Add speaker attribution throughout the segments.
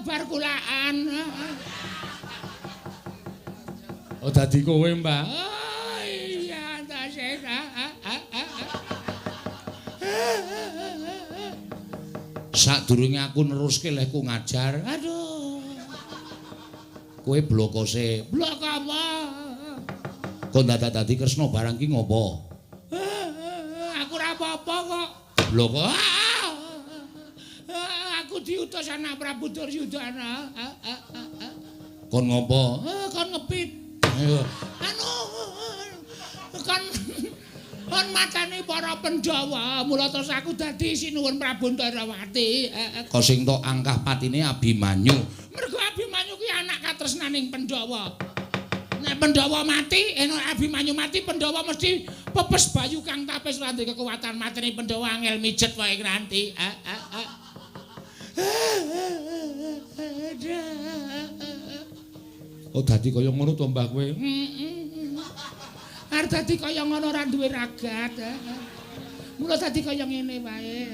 Speaker 1: bar kulaan.
Speaker 2: Oh dadi kowe, Mbah.
Speaker 1: Oh iya, Antasena.
Speaker 2: Sadurunge aku neruske lehku ngajar.
Speaker 1: Aduh.
Speaker 2: Kowe blokose.
Speaker 1: Blok apa?
Speaker 2: Kok dadak dadi Kresna barang ki ngopo?
Speaker 1: Aku ora apa-apa kok.
Speaker 2: Blok.
Speaker 1: Aku diutus anak Prabu Duryudana.
Speaker 2: Kon ngopo?
Speaker 1: Kon ngepit.
Speaker 2: Ayo.
Speaker 1: Anu kon matani para Pandhawa, mula terus aku dadi sinuwun Prabu Ndarawati.
Speaker 2: Kok sing tok angkah patine Abimanyu.
Speaker 1: Mergo Abimanyu kuwi anak katresnaning Pandhawa. Nek Pandhawa mati, nek Abimanyu mati, Pandhawa mesti pepes bayu kang tapis ora duwe kekuatan mateni Pandhawa angel mijet wae nganti.
Speaker 2: Oh dadi kaya ngono to Mbah kowe.
Speaker 1: Arep dadi kaya ngono ora duwe ragat. Mula dadi kaya ngene wae.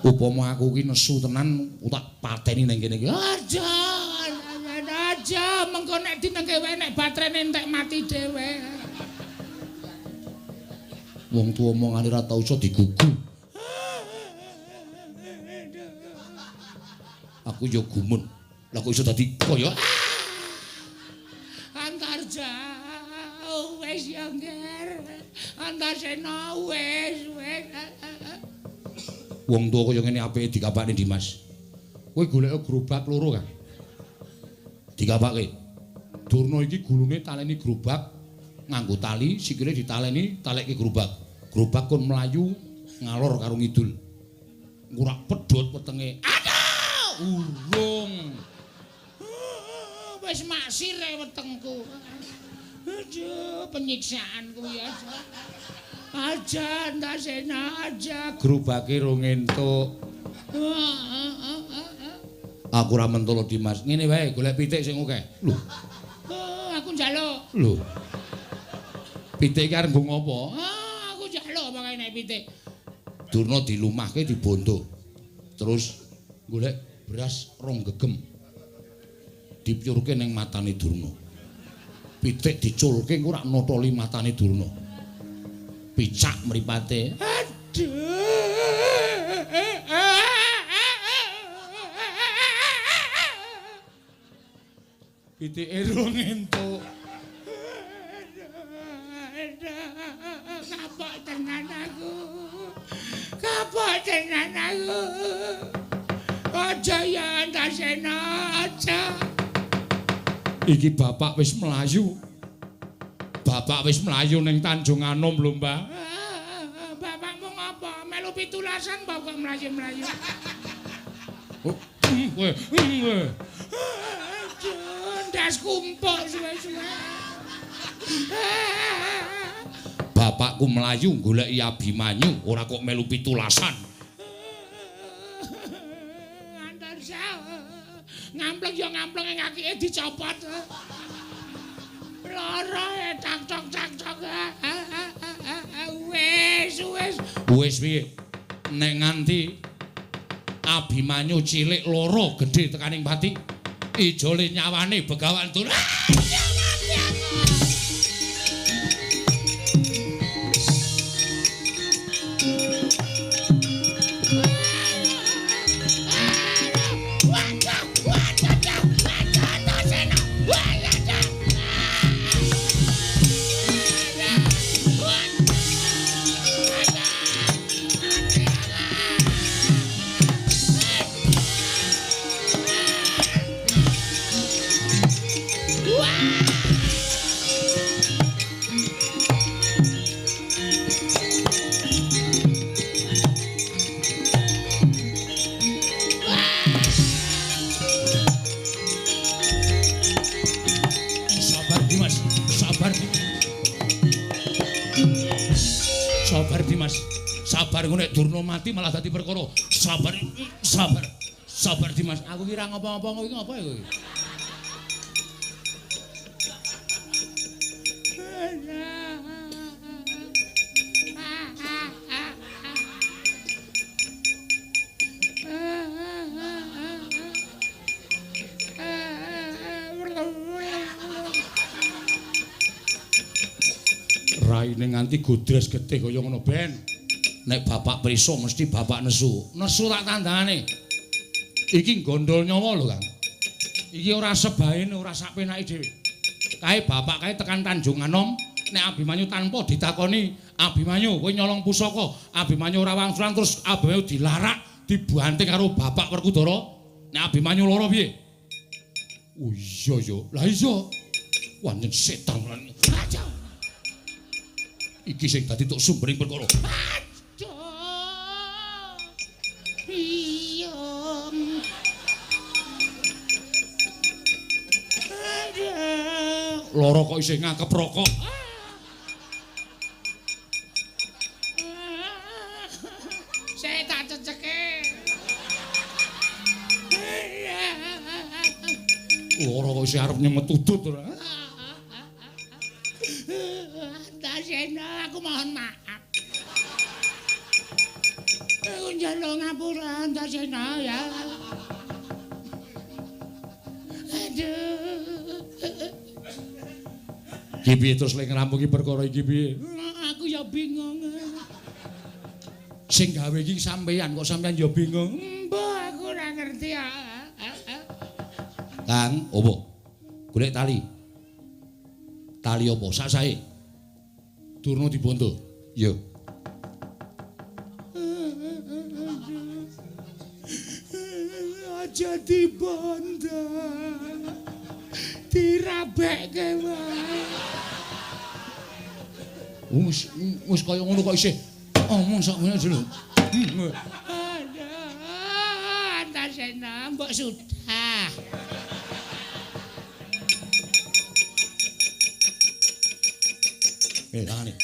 Speaker 2: Upama aku ki nesu tenan tak pateni ning kene iki.
Speaker 1: Aja mengko nek dinengke wae nek batrene entek mati dhewe.
Speaker 2: Wong tuwa omongane ora tau iso digugu. Aku yo gumun. Lah kok iso dadi kaya
Speaker 1: Antarja wis yo ngger. Antarsena wis.
Speaker 2: Wong tuwa kaya ngene apike dikapakne Dimas. Kowe golek gerobak loro kan? Dikapake. Durna iki gulune taleni gerobak nganggo tali, sikile ditaleni, talekke gerobak. Gerobak kon mlayu ngalor karo ngidul. Ora pedhot wetenge. Aduh! Urung.
Speaker 1: Wis maksire wetengku. Aduh, penyiksaan kuwi aja. Aja Antasena aja.
Speaker 2: Gerobake rong entuk. Aku ora mentolo Dimas. Ngene wae golek pitik sing akeh. Lho.
Speaker 1: Aku njaluk.
Speaker 2: Lho. Pitik iki arep nggo ngopo?
Speaker 1: Aku njaluk pokoke nek pitik.
Speaker 2: Durna dilumahke dibondo. Terus golek beras rong gegem. Dipyurke ning matane Durna. Pitik diculke ora notoli matane Durna. Picak mripate.
Speaker 1: Aduh.
Speaker 2: Pitike rong entuk.
Speaker 1: Kapok tenan aku. Kapok tenan aku. Aja ya Antasena, aja.
Speaker 2: Iki bapak wis mlayu. Bapak wis mlayu ning Tanjung Anom lho, Mbah.
Speaker 1: Bapakmu ngapa? Melu pitulasan bapak mlayu-mlayu.
Speaker 2: Kowe.
Speaker 1: Ndas kumpul suwe-suwe.
Speaker 2: Bapakku mlayu goleki Abimanyu, ora kok melu pitulasan.
Speaker 1: Antarsa. Ngampleng ya ngampleng ing akike dicopot. Lara tak-tok. Wis
Speaker 2: Piye? Nek nganti Abimanyu cilik loro gedhe tekaning pati, ijole nyawane Begawan Durna. Sabar ngono nek Durna mati malah dadi perkara. Sabar Dimas. Aku kira ngapa-ngapa kowe iki ngapa ya kowe? raine nganti godres getih kaya ngono ben. Nek bapak prisa mesti bapak nesu. Nesu tak tandangane. Iki gondol nyawa lho, Kang. Iki ora sebaene, ora sak penake dhewe. Kae bapak kae tekan Tanjung Anom, nek Abimanyu tanpa ditakoni, Abimanyu kowe nyolong pusaka, Abimanyu ora wangsulan terus Abimanyu dilarak, dibanting karo bapak Werkudara. Nek Abimanyu lara piye? Oh iya yo. Lah iya. Wanjen setan lan. Iki sing dadi tok sumbering perkara.
Speaker 1: Iya.
Speaker 2: Lara kok isih ngangkep rokok.
Speaker 1: Saya tak ceceke.
Speaker 2: Lara kok isih arep nyemet udut ora.
Speaker 1: Antasena, aku mohon maaf. Aku njaluk ngapura Antasena ya. Aduh.
Speaker 2: Ki piye terus lek ngrampungi perkara iki piye?
Speaker 1: Aku ya bingung.
Speaker 2: Sing gawe iki sampeyan kok sampeyan ya bingung.
Speaker 1: Mbah aku ora ngerti ya.
Speaker 2: Kang, opo? Golek tali. Tali opo? Sak sae. Durna dibondo. Yo.
Speaker 1: Aja dibondo. Dirabekke wae.
Speaker 2: Wis kaya ngono kok isih omong sak ngene dulu.
Speaker 1: Antasena, mbok sudah.
Speaker 2: Tangane.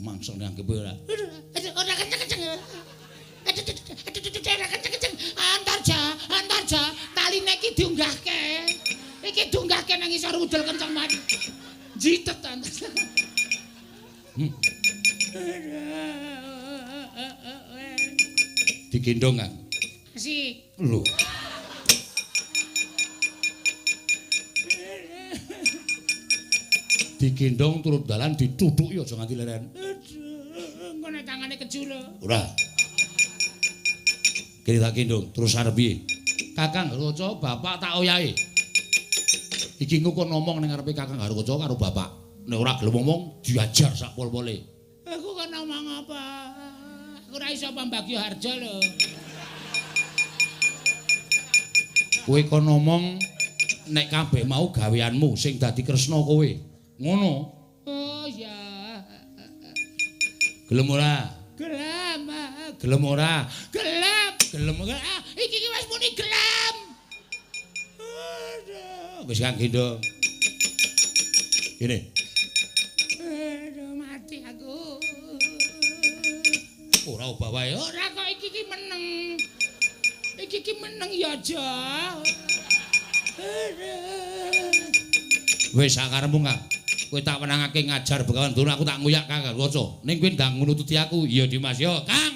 Speaker 2: Mangsa nangkep ora.
Speaker 1: Ora kenceng-kenceng. Ora kenceng-kenceng. Antarja, taline iki diunggahke. Iki diunggahke nang isor udel kenceng banget. Jitet Antarja.
Speaker 2: Digendong kan.
Speaker 1: Asik.
Speaker 2: Lho. Digendong turut dalan ditutuki aja nganti leren.
Speaker 1: Aduh, engko nek tangane keju lho.
Speaker 2: Ora. Kene tak gendong terus arep piye? Kakang Garukaca bapak tak oyahe. Iki engko kok ngomong ning ngarepe Kakang Garukaca karo bapak. Nek ora gelem ngomong diajar sak pol-pole.
Speaker 1: Aku kan ngomong apa? Aku ora iso pambagya harja lho.
Speaker 2: Kowe kon ngomong nek kabeh mau gaweanmu sing dadi kresna kowe. Ngono.
Speaker 1: Oh ya.
Speaker 2: Gelem ora?
Speaker 1: Gelem.
Speaker 2: Gelem ora?
Speaker 1: Gelem.
Speaker 2: Gelem ora?
Speaker 1: Iki wis muni gelem.
Speaker 2: Aduh, wis kang gendong. Kene.
Speaker 1: Aduh, mati aku.
Speaker 2: Ora obah wae.
Speaker 1: Ora kok iki meneng. Iki meneng ya aja.
Speaker 2: Wis sakarepmu Kang. Kowe tak wenangake ngajar Begawan Durna aku tak nguyak Kang Garukaca. Ning kowe ndang nututi aku. Iya Dimas yo, Kang.